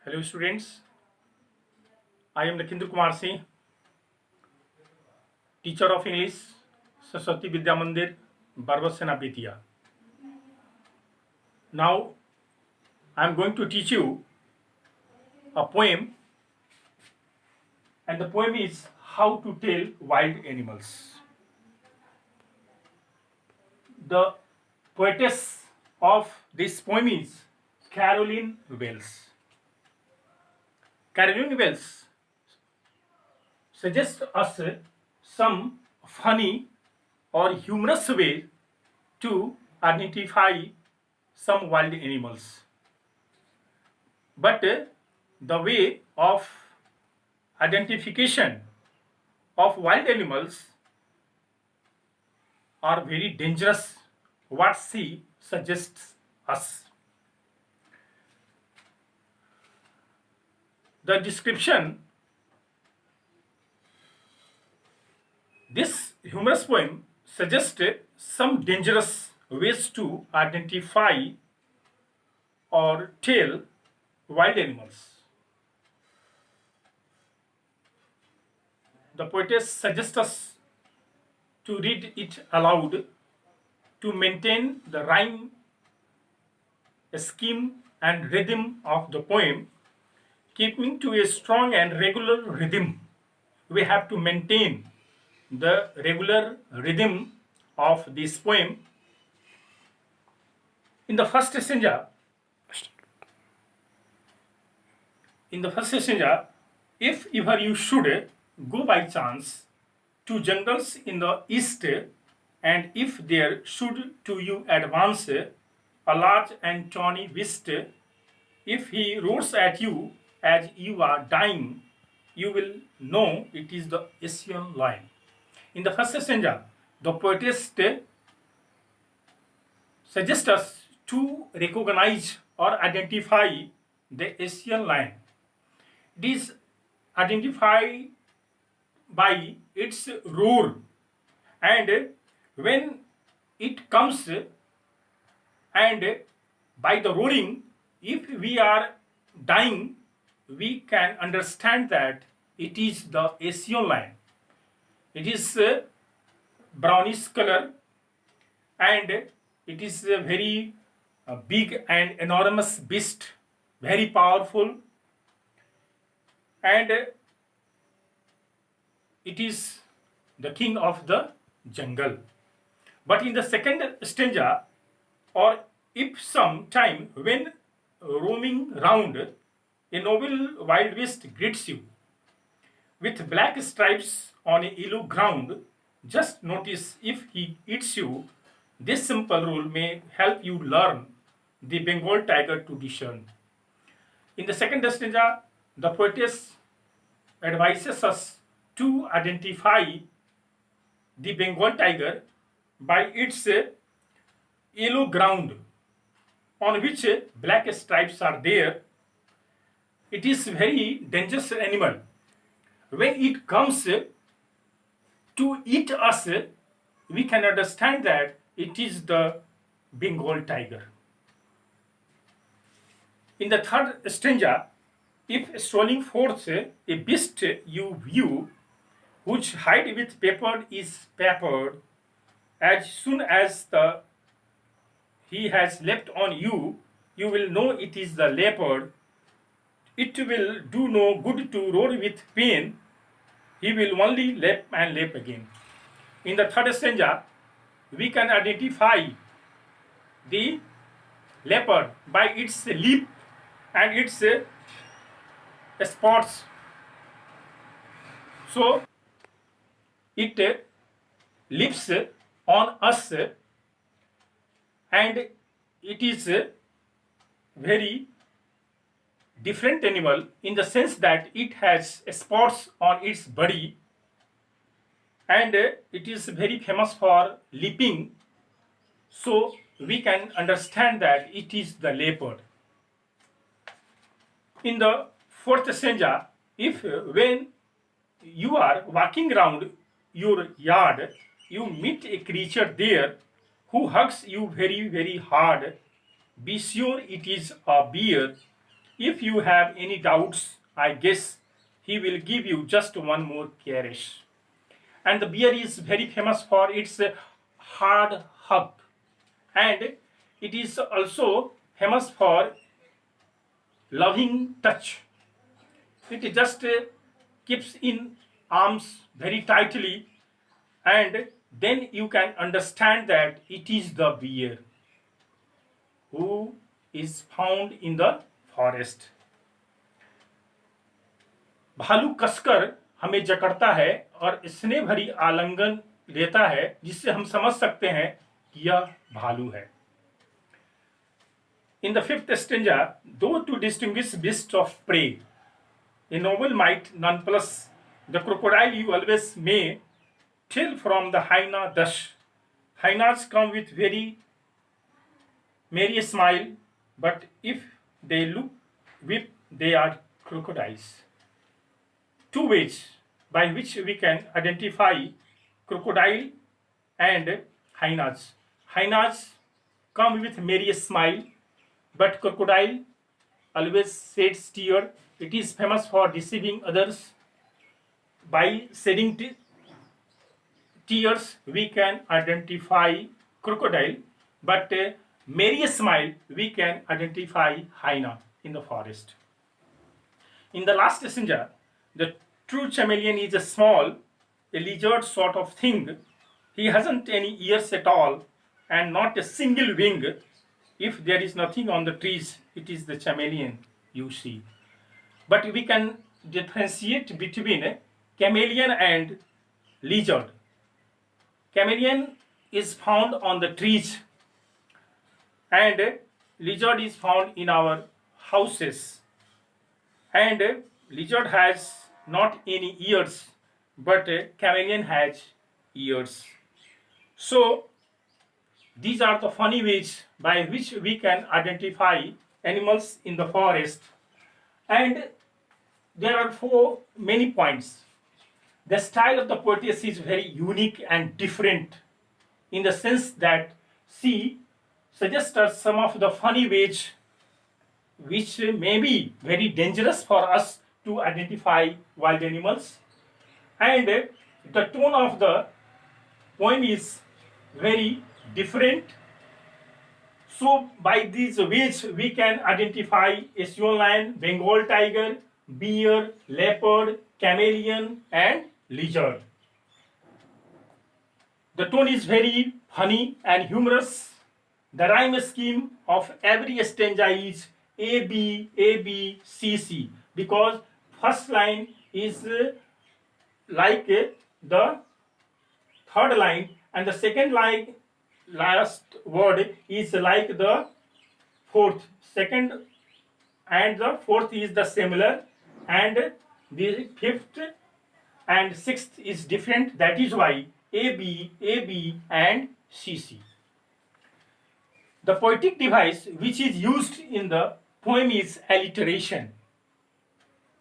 Hello students, I am Lakhinder Kumar Singh, teacher of English, Saraswati Vidya Mandir, Barbasena Betia. Now I am going to teach you a poem, and the poem is How to Tell Wild Animals. The poetess of this poem is Caroline Wells. Caroline Wells suggests us some funny or humorous way to identify some wild animals. But the way of identification of wild animals are very dangerous, what she suggests us. The description, this humorous poem suggests some dangerous ways to identify or tell wild animals. The poetess suggests us to read it aloud to maintain the rhyme, scheme and rhythm of the poem, keeping to a strong and regular rhythm. We have to maintain the regular rhythm of this poem. In the first stanza, if ever you should go by chance to jungles in the east, and if there should to you advance a large and tawny beast, if he roars at you as you are dying, you will know it is the Asian lion. In the first stanza, the poetess suggests us to recognize or identify the Asian lion. It is identified by its roar, and when it comes and by the roaring, if we are dying, we can understand that it is the Asian lion. It is brownish color, and it is a very big and enormous beast, very powerful, and it is the king of the jungle. But in the second stanza, or if some time when roaming round, a noble wild beast greets you with black stripes on a yellow ground. Just notice if he eats you. This simple rule may help you learn the Bengal tiger to discern. In the second stanza, the poetess advises us to identify the Bengal tiger by its yellow ground on which black stripes are there. It is very dangerous animal. When it comes to eat us, we can understand that it is the Bengal tiger. In the third stanza, if strolling forth a beast you view, which hide with pepper is peppered, as soon as he has leapt on you, you will know it is the leopard. It will do no good to roar with pain, he will only leap and leap again. In the third stanza, we can identify the leopard by its leap and its spots. So it leaps on us, and it is a very different animal in the sense that it has spots on its body, and it is very famous for leaping. So we can understand that it is the leopard. In the fourth stanza, if when you are walking around your yard, you meet a creature there who hugs you very, very hard, be sure it is a bear. If you have any doubts, I guess he will give you just one more caress. And the bear is very famous for its hard hug, and it is also famous for loving touch. It just keeps in arms very tightly, and then you can understand that it is the bear who is found in the forest. भालू कसकर हमें जकड़ता है और स्नेह भरी आलिंगन लेता है, जिससे हम समझ सकते हैं कि यह भालू है. In the fifth stanza, though to distinguish beasts of prey, a noble might nonplus the crocodile you always may tell from the hyena thus. Hyenas come with very merry smile, but if they look whip, they are crocodiles. Two ways by which we can identify crocodile and hyenas. Hyenas come with merry smile, but crocodile always sheds tear. It is famous for deceiving others. By shedding tears, we can identify crocodile, but merry smile, we can identify hyena in the forest. In the last stanza, the true chameleon is a small, a lizard sort of thing. He hasn't any ears at all and not a single wing. If there is nothing on the trees, it is the chameleon you see. But we can differentiate between chameleon and lizard. Chameleon is found on the trees, and lizard is found in our houses. And lizard has not any ears, but chameleon has ears. So these are the funny ways by which we can identify animals in the forest. And there are many points. The style of the poetess is very unique and different, in the sense that she suggests us some of the funny ways which may be very dangerous for us to identify wild animals. And the tone of the poem is very different. So by these ways we can identify Asian lion, Bengal tiger, bear, leopard, chameleon and lizard. The tone is very funny and humorous. The rhyme scheme of every stanza is A B A B C C, because first line is like the third line, and the second line, last word, is like the fourth. Second and the fourth is the similar, and the fifth and sixth is different. That is why A B and C C. The poetic device which is used in the poem is alliteration.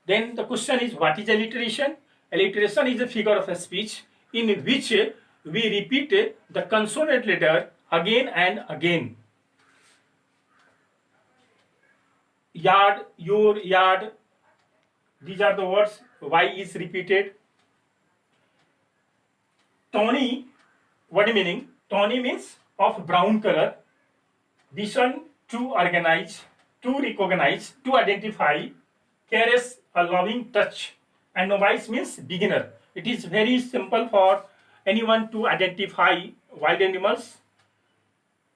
Then the question is, what is alliteration? Alliteration is a figure of speech in which we repeat the consonant letter again and again. Yard, your, yard, these are the words. Y is repeated. Tawny, what meaning? Tawny means of brown color. This one, to organize, to recognize, to identify. Caress, a loving touch. And novice means beginner. It is very simple for anyone to identify wild animals.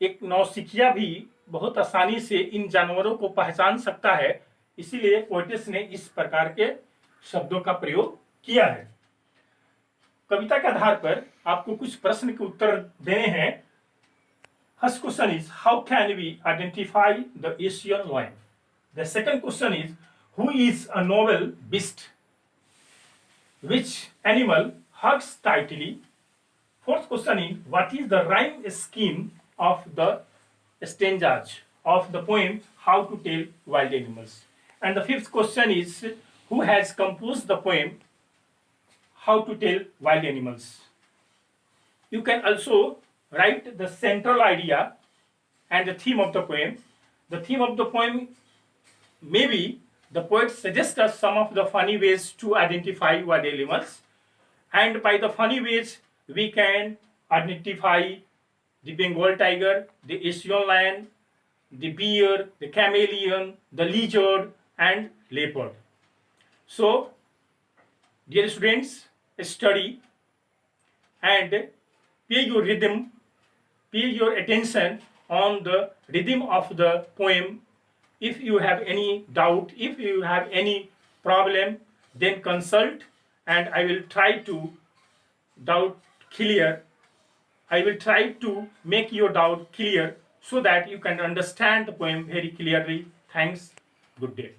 एक नौसिखिया भी बहुत आसानी से इन जानवरों को पहचान सकता है, इसीलिए पोएटिस ने इस प्रकार के शब्दों का प्रयोग किया है. कविता के आधार पर आपको कुछ प्रश्न के उत्तर देने हैं. First question is, how can we identify the Asian lion? The second question is, who is a noble beast? Which animal hugs tightly? Fourth question is, what is the rhyme scheme of the stanzas of the poem How to Tell Wild Animals? And the fifth question is, who has composed the poem How to Tell Wild Animals? You can also write the central idea and the theme of the poem. The theme of the poem maybe the poet suggests us some of the funny ways to identify wild animals, and by the funny ways we can identify the Bengal tiger, the Asian lion, the bear, the chameleon, the lizard, and leopard. So, dear students, study and pay your rhythm, pay your attention on the rhythm of the poem. If you have any doubt, if you have any problem, then consult, and I will try to doubt clear. I will try to make your doubt clear so that you can understand the poem very clearly. Thanks. Good day.